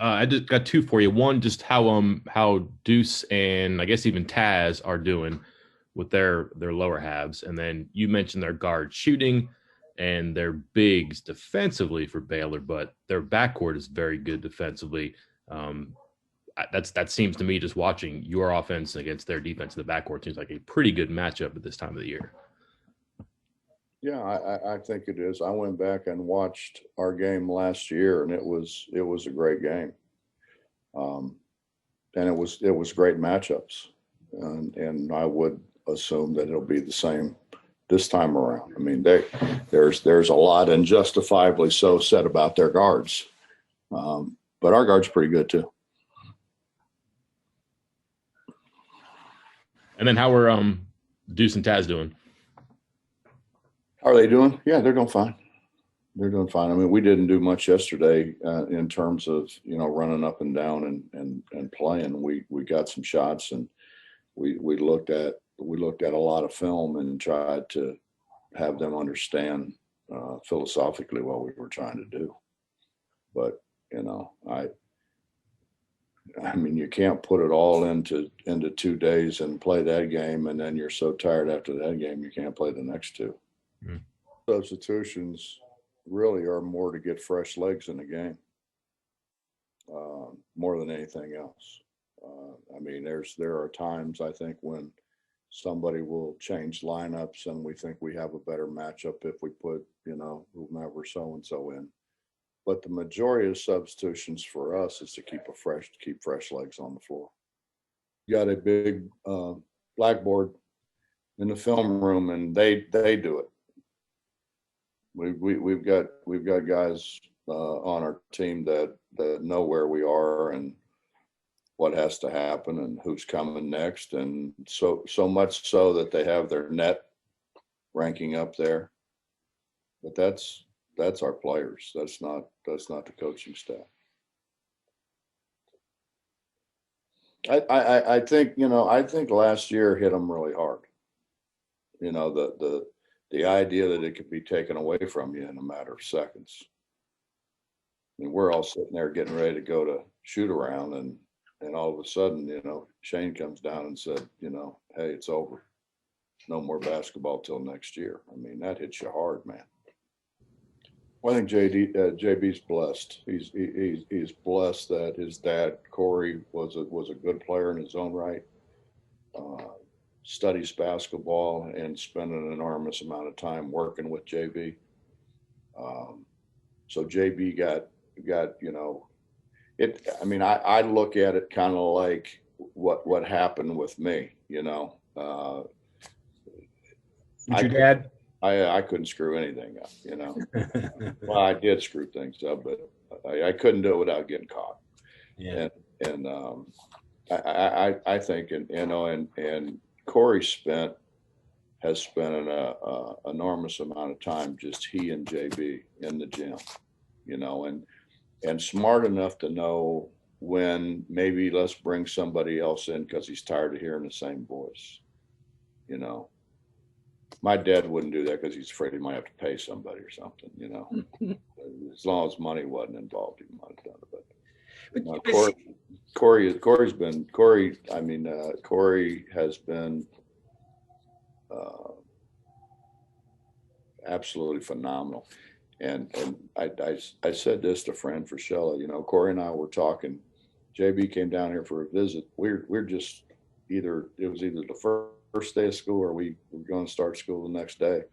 I just got two for you. One, just how Deuce and I guess even Taz are doing with their lower halves, and then you mentioned their guard shooting and their bigs defensively for Baylor, but their backcourt is very good defensively. Um, that seems to me, just watching your offense against their defense in the backcourt, seems like a pretty good matchup at this time of the year. Yeah, I think it is. I went back and watched our game last year, and it was a great game, um, and it was great matchups, and I would assume that it'll be the same this time around. I mean, there's a lot, and justifiably so, said about their guards, but our guard's pretty good too. And then how are Deuce and Taz doing? How are they doing? Yeah, they're doing fine. They're doing fine. I mean, we didn't do much yesterday in terms of running up and down and playing. We got some shots, and we looked at a lot of film and tried to have them understand philosophically what we were trying to do. But I mean, you can't put it all into 2 days and play that game, and then you're so tired after that game you can't play the next two. Mm. Substitutions really are more to get fresh legs in the game, more than anything else. I mean, there are times I think when somebody will change lineups and we think we have a better matchup if we put whomever so and so in. But the majority of substitutions for us is to keep fresh legs on the floor. You got a big blackboard in the film room, and they do it. We've got guys on our team that know where we are and what has to happen and who's coming next, and so much so that they have their net ranking up there. But that's our players. That's not the coaching staff. I think last year hit them really hard. The idea that it could be taken away from you in a matter of seconds. I mean, we're all sitting there getting ready to go to shoot around, and all of a sudden, Shane comes down and said, hey, it's over. No more basketball till next year. I mean, that hits you hard, man. Well, I think JB's blessed. He's blessed that his dad Corey was a good player in his own right. Studies basketball and spent an enormous amount of time working with JB. So JB got it. I mean, I look at it kind of like what happened with me. With your dad? I couldn't screw anything up. Well, I did screw things up, but I couldn't do it without getting caught. Yeah. And I think and Corey has spent an enormous amount of time, just he and JB in the gym, and smart enough to know when maybe let's bring somebody else in because he's tired of hearing the same voice. My dad wouldn't do that because he's afraid he might have to pay somebody or something. As long as money wasn't involved, he might have done it. But Corey has been absolutely phenomenal. And I said this to Fran Frischella, Corey and I were talking. JB came down here for a visit. We're just it was either the first day of school or we were going to start school the next day.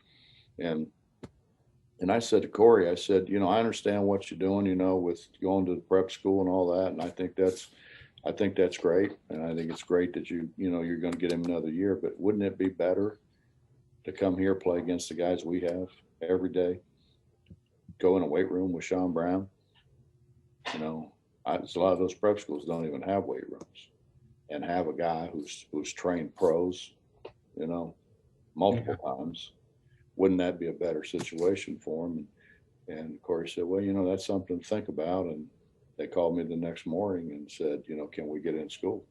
And I said to Corey, I said, I understand what you're doing, with going to prep school and all that. And I think that's great. And I think it's great that you're going to get him another year, but wouldn't it be better to come here, play against the guys we have every day, go in a weight room with Sean Brown? A lot of those prep schools don't even have weight rooms, and have a guy who's trained pros, multiple times. Wouldn't that be a better situation for him? And Corey said, well, that's something to think about. And they called me the next morning and said, can we get in school?